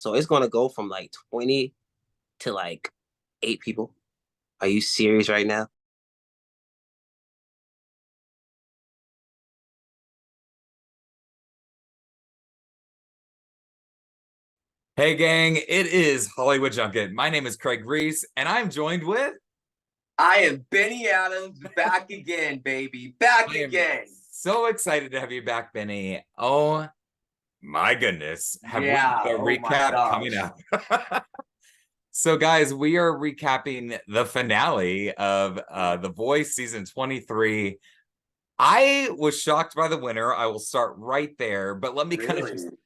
So it's gonna go from like 20 to like 8 people. Are you serious right now? Hey gang, it is Hollywood Junket. My name is Craig Ries, and I'm joined with. I am Benny Adams back again, baby. Back I am again. so excited to have you back, Benny. Oh my goodness, have we Yeah. got a Oh my recap coming gosh. up? So, guys, we are recapping the finale of The Voice season 23. I was shocked by the winner. I will start right there, but let me kind of just Really?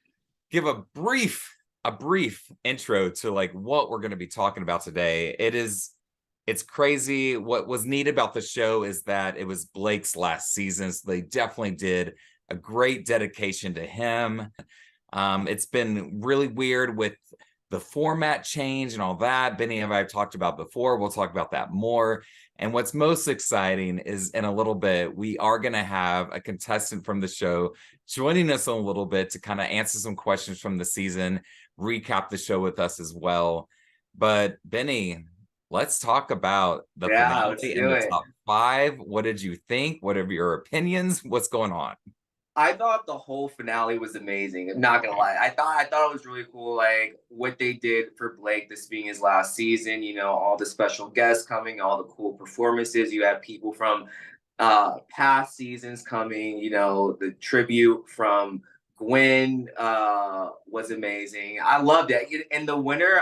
give a brief intro to like what we're going to be talking about today. It's crazy. What was neat about the show is that it was Blake's last season, so they definitely did a great dedication to him. It's been really weird with the format change and all that. Benny and I have talked about before. We'll talk about that more. And what's most exciting is in a little bit, we are going to have a contestant from the show joining us in a little bit to kind of answer some questions from the season, recap the show with us as well. But Benny, let's talk about the Yeah, let's finale and do the it. top five. What did you think? What are your opinions? What's going on? I thought the whole finale was amazing. I'm not gonna lie. I thought it was really cool, like what they did for Blake, this being his last season, all the special guests coming, all the cool performances. You had people from past seasons coming, the tribute from Gwen was amazing. I loved it. And the winner,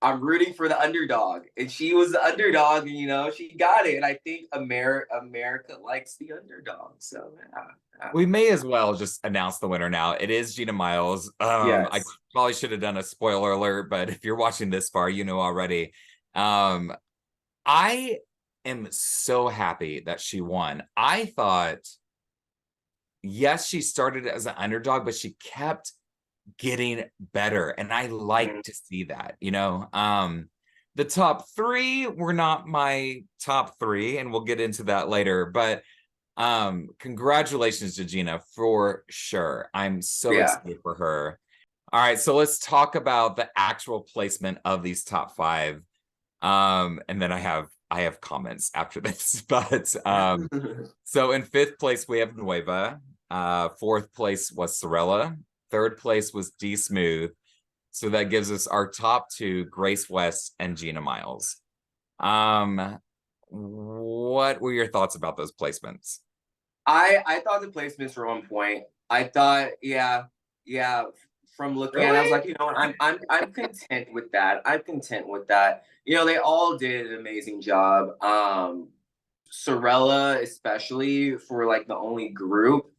I'm rooting for the underdog, and she was the underdog, and she got it. And I think America likes the underdog. So yeah. We may as well just announce the winner now. It is Gina Miles. I Yes. probably should have done a spoiler alert, but if you're watching this far, you know already. Um, I am so happy that she won. I thought, yes, she started as an underdog, but she kept getting better, and I like Mhm. to see that. The top three were not my top three, and we'll get into that later, but congratulations to Gina for sure. I'm so Yeah. excited for her. All right, so let's talk about the actual placement of these top five. And then I have comments after this. But so in fifth place we have Nueva. Fourth place was Sorella. Third place was D Smooth. So that gives us our top two, Grace West and Gina Miles. Um, what were your thoughts about those placements? I thought the placements were on point. I thought, yeah. From looking at it, I was Really? like, I'm content with that. I'm content with that. They all did an amazing job. Sorella, especially for like the only group,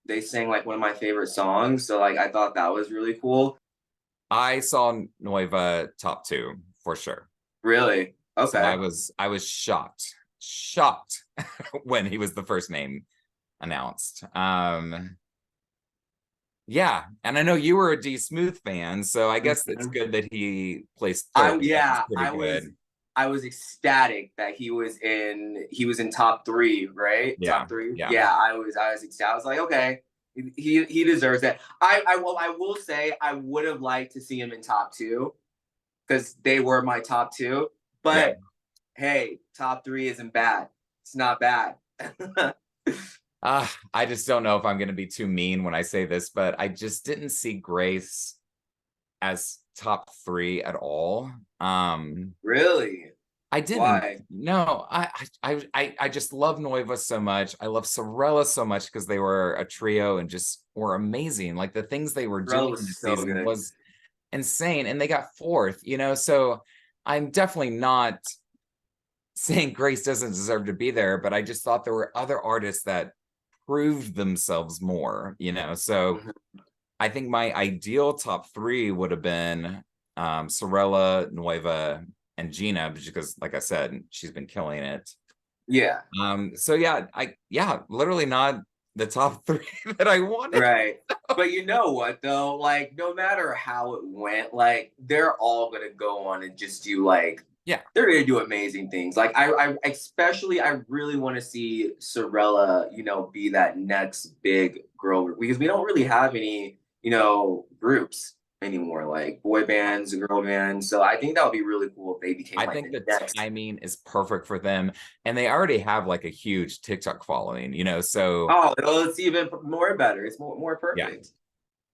they sang like one of my favorite songs. So like I thought that was really cool. I saw Nueva top two for sure. Really? So I Okay. was I was shocked when he was the first name announced. Yeah, and I know you were a D Smooth fan, so I guess it's Mhm. good that he placed I third. That's yeah, pretty I was good. I was ecstatic that he was in top three, right? Yeah, Top three. yeah. Yeah, I was ecstatic. I was like, okay, he deserves that. I will say I would have liked to see him in top two because they were my top two. Yeah. But hey, top three isn't bad. It's not bad. I just don't know if I'm going to be too mean when I say this, but I just didn't see Grace as top three at all. Really? I didn't. Why? No, I just love Nueva so much. I love Sorella so much because they were a trio and just were amazing. Like the things they were Bro doing was this so season good. was insane, and they got fourth. So I'm definitely not saying Grace doesn't deserve to be there, but I just thought there were other artists that proved themselves more. So Mhm. I think my ideal top three would have been Sorella, Nueva, and Gina, because like I said, she's been killing it. Yeah. So yeah, literally not the top three that I wanted. Right. But you know what though? Like no matter how it went, like they're all gonna go on and just do like Yeah. they're gonna do amazing things. Like I especially I really want to see Sorella, be that next big girl group because we don't really have any, groups. anymore, like boy bands, girl bands. So I think that would be really cool if they became I like think the the next. timing is perfect for them, and they already have like a huge TikTok following, so Oh, it's even more better. It's more yeah. perfect.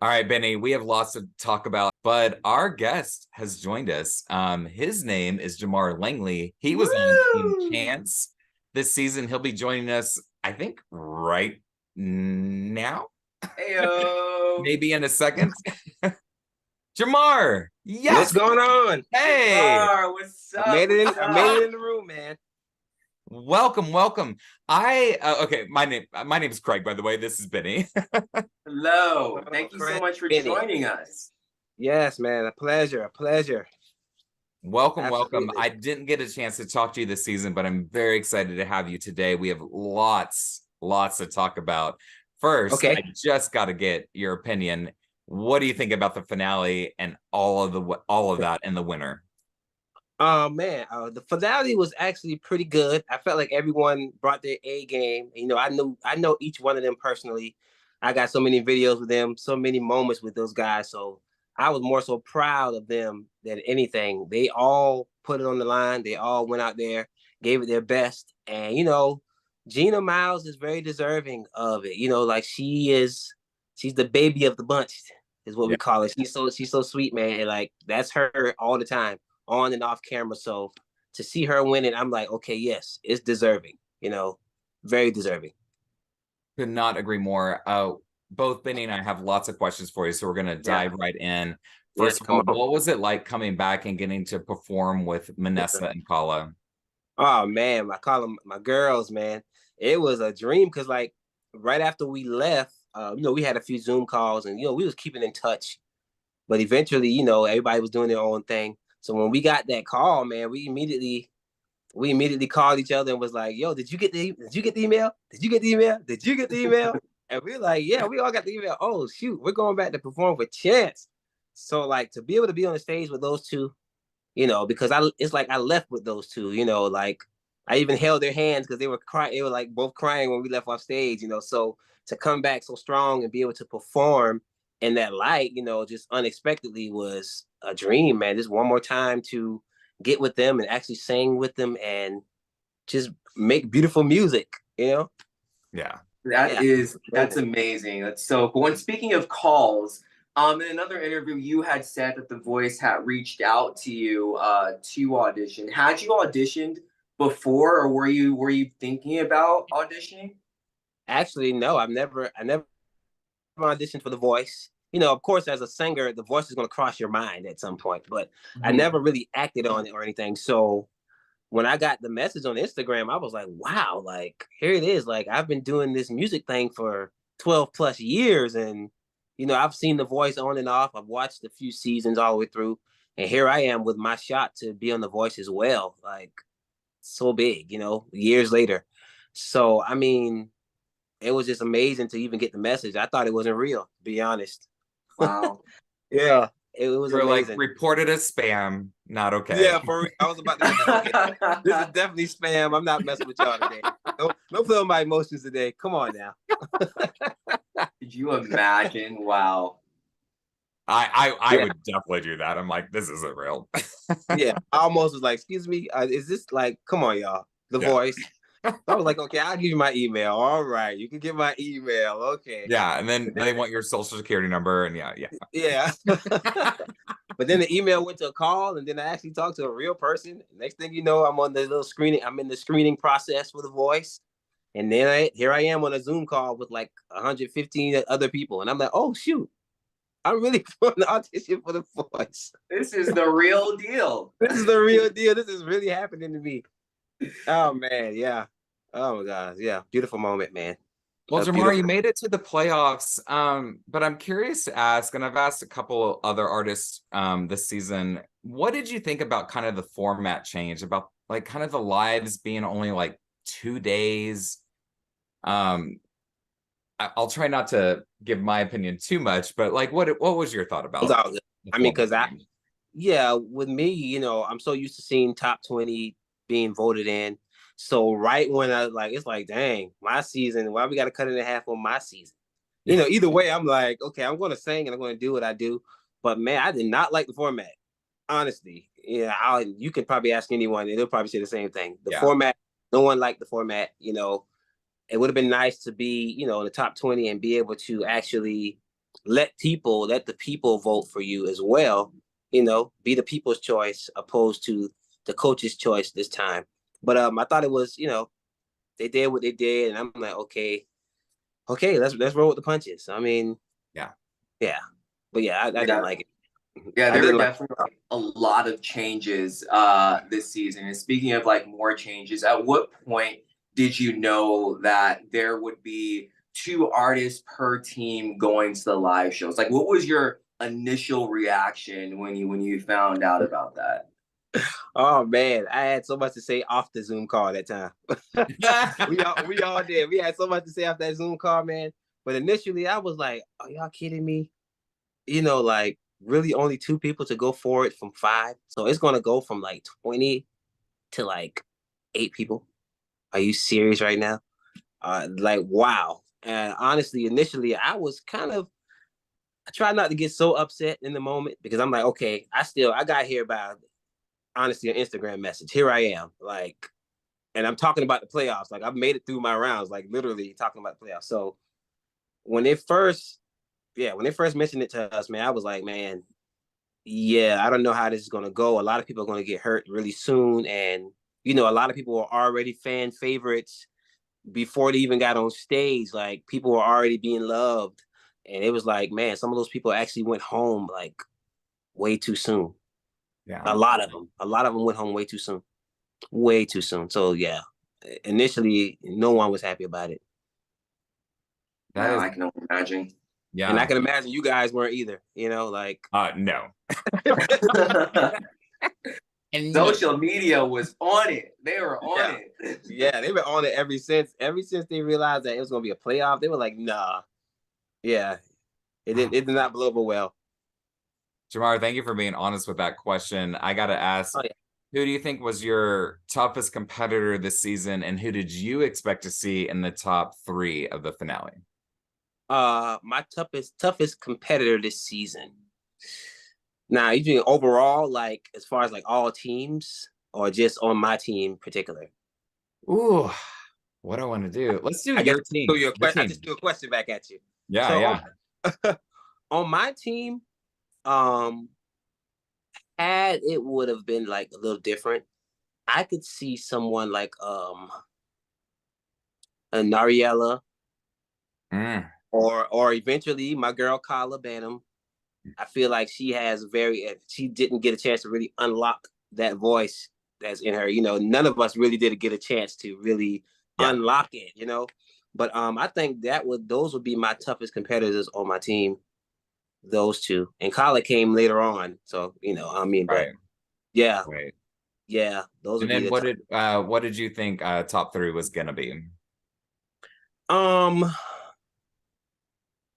All right, Benny, we have lots to talk about, but our guest has joined us. His name is Jamar Langley. He was on Team Woo! Chance this season. He'll be joining us, I think, right now, Heyo. maybe in a second. Jamar, What's yes. going on? Hey, Jamar, what's I up? made it in. What's I made it up? in the room, man. welcome. Okay, my name is Craig, by the way. This is Benny. Hello. Oh, Thank you so Craig much for Benny. joining us. Yes, man. A pleasure. A pleasure. Welcome. Absolutely. I didn't get a chance to talk to you this season, but I'm very excited to have you today. We have lots to talk about. First, Okay. I just got to get your opinion. What do you think about the finale and all of that in the winner? Man, the finale was actually pretty good. I felt like everyone brought their A game. I know each one of them personally. I got so many videos with them, so many moments with those guys. So I was more so proud of them than anything. They all put it on the line. They all went out there, gave it their best. And Gina Miles is very deserving of it. Like she's the baby of the bunch, is what Yeah. we call it. She's so sweet, man. And like that's her all the time, on and off camera. So to see her win it, I'm like, okay, yes, it's deserving, very deserving. Could not agree more. Both Benny and I have lots of questions for you, so we're going to Yeah. dive right in. Yes, First of come all, on. what was it like coming back and getting to perform with Yes. Manessa and Kala? Oh man, I call them my girls, man. It was a dream because like right after we left, we had a few Zoom calls and we was keeping in touch. But eventually, everybody was doing their own thing. So when we got that call, man, we immediately called each other and was like, "Yo, did you get the email? Did you get the email? Did you get the email?" And we're like, "Yeah, we all got the email." Oh shoot, we're going back to perform for Chance. So like to be able to be on the stage with those two, because it's like I left with those two, like I even held their hands because they were crying. They were like both crying when we left off stage, So to come back so strong and be able to perform in that light, just unexpectedly was a dream, man. Just one more time to get with them and actually sing with them and just make beautiful music. Yeah. Yeah, That's amazing. That's so cool. And speaking of calls, in another interview, you had said that The Voice had reached out to you to audition. Had you auditioned before, or were you thinking about auditioning? actually no, I never auditioned for The Voice. Of course, as a singer, the voice is going to cross your mind at some point, but I Mhm. never really acted on it or anything. So when I got the message on Instagram, I was like, wow, like here it is. Like I've been doing this music thing for 12 plus years. And, I've seen The Voice on and off. I've watched a few seasons all the way through. And here I am with my shot to be on The Voice as well. Like so big, years later. So, I mean, it was just amazing to even get the message. I thought it wasn't real, to be honest. Wow. Yeah, it was You're like amazing. reported as spam, not okay. Yeah, I was about to be like, okay, this is definitely spam. I'm not messing with y'all today. Don't feel my emotions today. Come on now. Could you imagine? Wow. I Yeah, would definitely do that. I'm like, this isn't real. yeah. I almost was like, excuse me, is this like, come on, y'all, The Yeah. Voice? So I was like, okay, I'll give you my email. All right, you can get my email. Okay. Yeah, and then they want your social security number, and yeah. Yeah. But then the email went to a call, and then I actually talked to a real person. Next thing you know, I'm on the little screening. I'm in the screening process for The Voice. And then here I am on a Zoom call with like 115 other people. And I'm like, oh, shoot, I'm really doing the audition for The Voice. This is the real deal. This is the real deal. This is really happening to me. Oh, man. Yeah. Oh, my God. Yeah. Beautiful moment, man. Well, A Jamar, you beautiful. made it to the playoffs, but I'm curious to ask, and I've asked a couple other artists this season, what did you think about kind of the format change, about like kind of the lives being only like 2 days? I'll try not to give my opinion too much, but like, what was your thought It's about all good. the I mean, format because change? yeah, with me, I'm so used to seeing top 20 being voted in. So right when it's like, dang, my season, why we got to cut it in half on my season? Either way, I'm like, okay, I'm going to sing and I'm going to do what I do. But man, I did not like the format. Honestly, yeah, you could probably ask anyone, and they'll probably say the same thing. The format, no one liked the format. It would have been nice to be, in the top 20 and be able to actually let the people vote for you as well. Be the people's choice opposed to the coach's choice this time. But I thought it was, they did what they did, and I'm like, okay, let's roll with the punches. I mean, yeah, but yeah, I didn't like it. Yeah, I there were didn't like definitely a lot of changes this season. And speaking of like more changes, at what point did you know that there would be two artists per team going to the live shows? Like, what was your initial reaction when you found out about that? Oh man, I had so much to say off the Zoom call that time. we all did. We had so much to say off that Zoom call, man. But initially, I was like, "Are y'all kidding me?" Like really only two people to go for it from five. So it's gonna go from like 20 to like 8 people. Are you serious right now? Like wow. And honestly, initially, I tried not to get so upset in the moment because I'm like, okay, I got here by honestly an Instagram message. Here I am, like, and I'm talking about the playoffs. Like I've made it through my rounds, like literally talking about the playoffs. So when they first, when they first mentioned it to us, man, I was like, man, yeah, I don't know how this is gonna go. A lot of people are gonna get hurt really soon, and a lot of people are already fan favorites before they even got on stage. Like people were already being loved, and it was like, man, some of those people actually went home like way too soon. yeah. A lot of them went home way too soon. So yeah, initially, no one was happy about it, That Wow, is, I can only imagine. and I yeah. can imagine you guys weren't either. Like. No. And Social media was on it. They were on Yeah. it. Yeah, they've been on it ever since they realized that it was gonna be a playoff. They were like, nah. Yeah. It did not blow over well. Jamar, thank you for being honest with that question. I gotta ask, Oh yeah. who do you think was your toughest competitor this season, and who did you expect to see in the top 3 of the finale? My toughest competitor this season. Now, you doing overall, like as far as like all teams, or just on my team in particular? Ooh, what do I want to do? Let's do I guess your team. Your I team. just threw a question back at you. Yeah, So yeah. on my team, um, had it would have been like a little different. I could see someone like a Nariella, Mm, or eventually my girl Kyla Banham. I feel like she didn't get a chance to really unlock that voice that's in her. None of us really did get a chance to really yeah, unlock it. But I think those would be my toughest competitors on my team. Those two, and Kyla came later on. So but right, yeah, right. yeah, those And would be then the what did you think top 3 was gonna be? um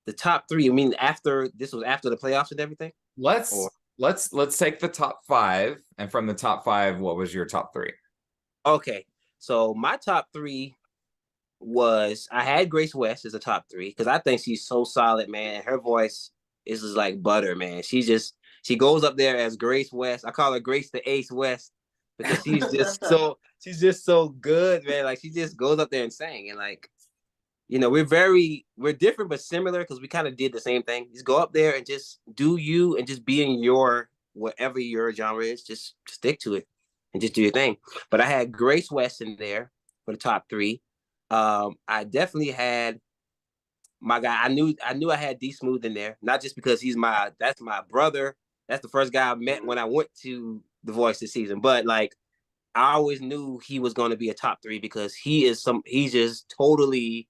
the top three. I mean, after this was after the playoffs and everything. Or Let's take the top 5, and from the top 5, what was your top 3? okay, so my top three was I had Grace West as a top three because I think she's so solid, man. Her voice is just like butter, man. She goes up there as Grace West. I call her Grace the Ace West because she's just so good, man. Like she just goes up there and sing, and like we're different but similar because we kind of did the same thing. Just go up there and just do you and just be in your whatever your genre is. Just stick to it and just do your thing. But I had Grace West in there for the top three. I definitely had my guy. I knew I had D Smooth in there, not just because that's my brother. That's the first guy I met when I went to The Voice this season. But like I always knew he was going to be a top three because he's just totally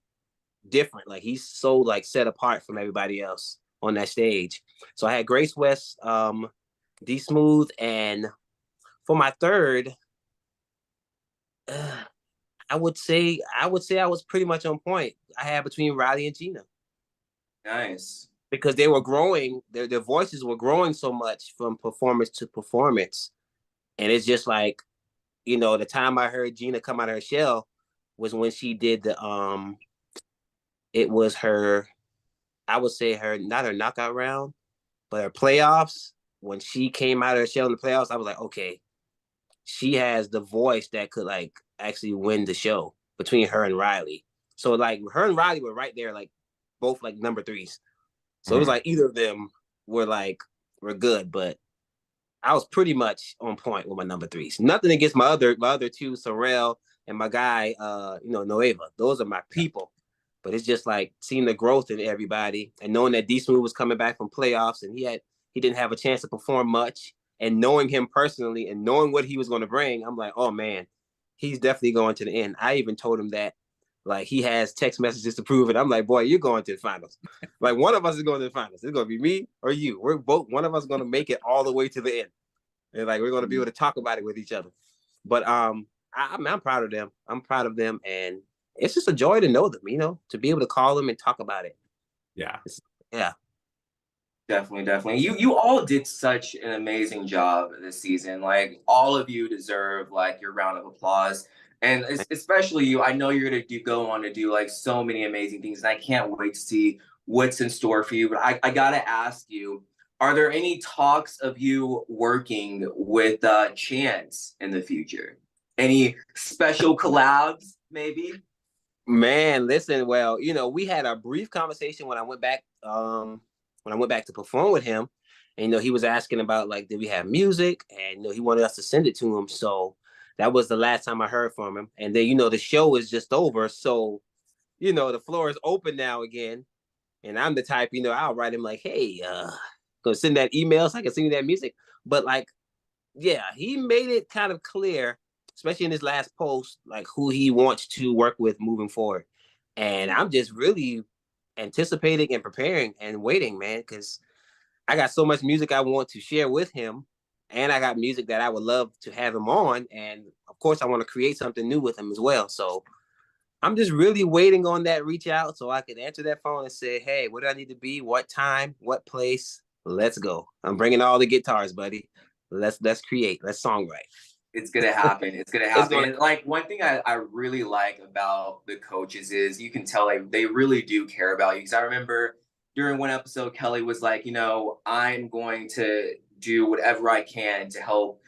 different. Like he's so like set apart from everybody else on that stage. So I had Grace West, D Smooth, and for my third, I would say I was pretty much on point. I had between Riley and Gina Nice. because they were growing. Their voices were growing so much from performance to performance, and it's just like the time I heard Gina come out of her shell was when she did the. It was her. I would say her not her knockout round, But her playoffs, when she came out of her shell in the playoffs, I was like, okay, she has the voice that could like actually win the show between her and Riley. So like her and Riley were right there, like both like number threes. So it was like either of them were good, but I was pretty much on point with my number threes. Nothing against my other two, Sorrell and my guy, Noeva. Those are my people. But it's just like seeing the growth in everybody and knowing that D Smooth was coming back from playoffs and he didn't have a chance to perform much. And knowing him personally and knowing what he was going to bring, I'm like, oh man, he's definitely going to the end. I even told him that like he has text messages to prove it. I'm like, boy, you're going to the finals. Like one of us is going to the finals. It's going to be me or you. We're both, one of us is going to make it all the way to the end. And like we're going to be able to talk about it with each other. But I'm proud of them. I'm proud of them, and it's just a joy to know them. To be able to call them and talk about it. Yeah. Yeah. Definitely. You all did such an amazing job this season. Like all of you deserve like your round of applause. And especially you, I know you're gonna go on to do like so many amazing things, and I can't wait to see what's in store for you. But I gotta ask you, are there any talks of you working with Chance in the future? Any special collabs, maybe? Man, listen, well, we had a brief conversation when I went back to perform with him. And he was asking about like, did we have music? And he wanted us to send it to him. So that was the last time I heard from him. And then, the show is just over. So, the floor is open now again. And I'm the type, I'll write him like, hey, go send that email so I can send you that music. But like, yeah, he made it kind of clear, especially in his last post, like who he wants to work with moving forward. And I'm just really anticipating and preparing and waiting, man, because I got so much music I want to share with him. And I got music that I would love to have him on. And of course, I want to create something new with him as well. So I'm just really waiting on that reach out so I can answer that phone and say, hey, where do I need to be? What time? What place? Let's go. I'm bringing all the guitars, buddy. Let's create. Let's songwrite. It's gonna happen. It's gonna It's happen. gonna And like one thing I really like about the coaches is you can tell they really do care about you. Because I remember during one episode, Kelly was like, I'm going to do whatever I can to help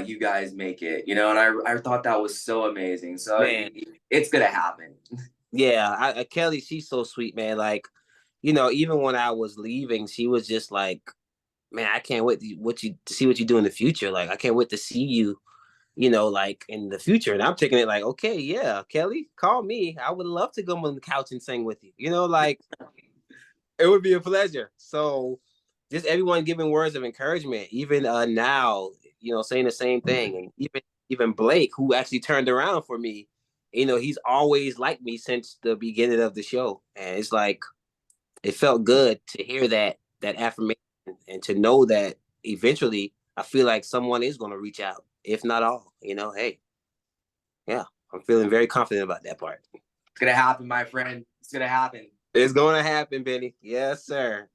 you guys make it. And I thought that was so amazing. So man. it's gonna happen. Yeah, Kelly, she's so sweet, man. Like, even when I was leaving, she was just like, man, I can't wait to see what you do in the future. Like, I can't wait to see you, like in the future. And I'm taking it like, okay, yeah, Kelly, call me. I would love to go on the couch and sing with you. Like it would be a pleasure. So just everyone giving words of encouragement, even now, saying the same thing. And even Blake, who actually turned around for me, he's always liked me since the beginning of the show. And it's like it felt good to hear that affirmation and to know that eventually I feel like someone is going to reach out, if not all. Hey, yeah, I'm feeling very confident about that part. It's gonna happen, my friend. It's gonna happen. It's going to happen, Benny. Yes, sir.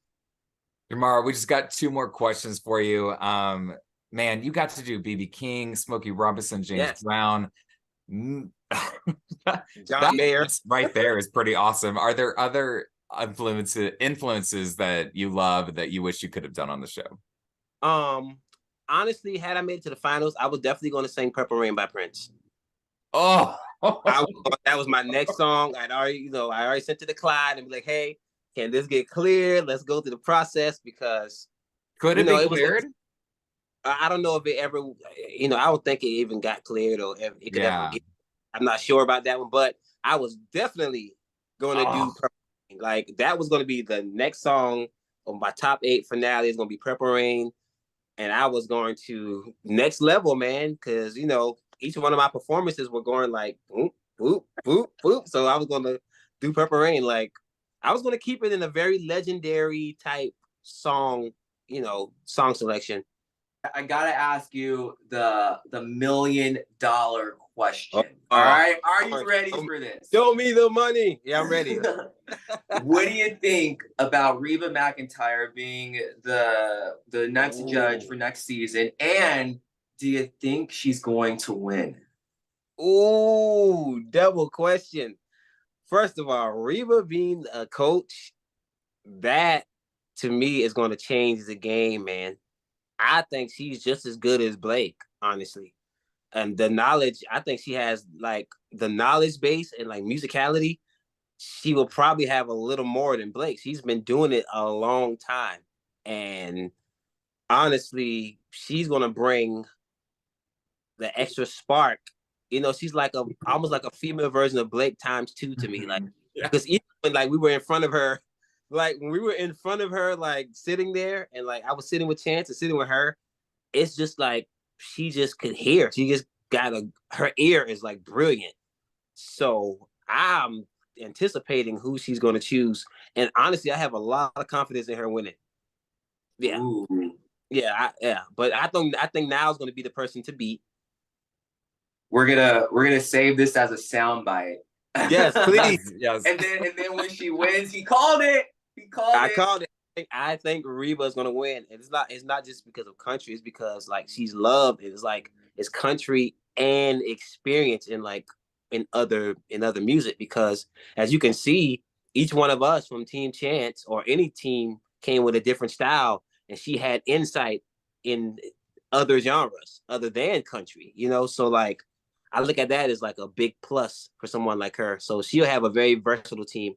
Jamar, we just got 2 more questions for you. Man, you got to do BB King, Smokey Robinson, James Brown. John Mayer. Right there is pretty awesome. Are there other influences that you love that you wish you could have done on the show? Honestly, had I made it to the finals, I was definitely going to sing Purple Rain by Prince. Oh, that was my next song. I already sent to the Clyde and be like, hey, can this get cleared? Let's go through the process because could it be cleared? I don't know if it ever, I don't think it even got cleared or it could ever get. I'm not sure about that one, but I was definitely going to do Purple Rain. Like that was going to be the next song of my top 8 finale is going to be Purple Rain. And I was going to next level, man, because, each one of my performances were going like, boop, boop, boop, boop. So I was going to do Purple Rain. Like, I was going to keep it in a very legendary type song, song selection. I gotta ask you the $1 million question. All right, are you ready for this? Show me the money. Yeah, I'm ready. What do you think about Reba McEntire being the next judge for next season? And do you think she's going to win? Ooh, double question. First of all, Reba being a coach, that to me is going to change the game, man. I think she's just as good as Blake, honestly. And the knowledge, I think she has like the knowledge base and like musicality. She will probably have a little more than Blake. She's been doing it a long time. And honestly, she's going to bring the extra spark. You know, she's like a almost like a female version of Blake times two to me. Like, Yeah. because even when like we were in front of her, like when we were in front of her, like sitting there, and like I was sitting with Chance and sitting with her, it's just like she just could hear. She just got her ear is like brilliant. So I'm anticipating who she's going to choose, and honestly, I have a lot of confidence in her winning. Yeah, Ooh. yeah. But I think now is going to be the person to beat. We're gonna save this as a soundbite. Yes, please. Yes. And then when she wins, he called it. He called I it. called it. I think Reba is gonna win, and it's not just because of country. It's because like she's loved. It's like it's country and experience in like in other music. Because as you can see, each one of us from Team Chance or any team came with a different style, and she had insight in other genres other than country. You know, so like I look at that as like a big plus for someone like her. So she'll have a very versatile team.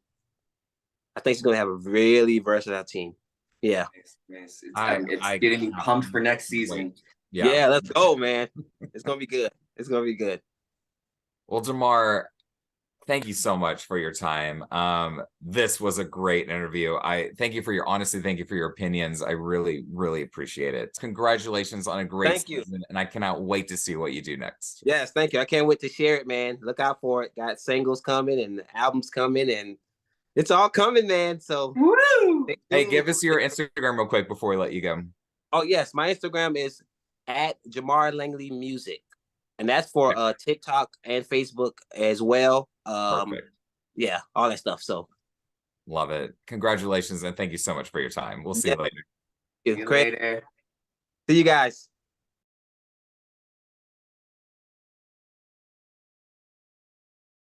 I think she's gonna have a really versatile team. Yeah. Yes. It's I getting me cannot pumped for next wait. season. Yeah, let's go, man. It's gonna be good. It's gonna be good. Well, Jamar, thank you so much for your time. This was a great interview. I thank you for your honesty. Thank you for your opinions. I really, really appreciate it. Congratulations on a great Thank you. season, and I cannot wait to see what you do next. Yes, thank you. I can't wait to share it, man. Look out for it. Got singles coming and albums coming, and it's all coming, man. So Woo! Hey, give us your Instagram real quick before we let you go. Oh yes, my Instagram is at Jamar Langley Music, and that's for TikTok and Facebook as well. Perfect. Yeah, all that stuff. So Love it. Congratulations, and thank you so much for your time. We'll see you later. See you Craig, later. see you guys.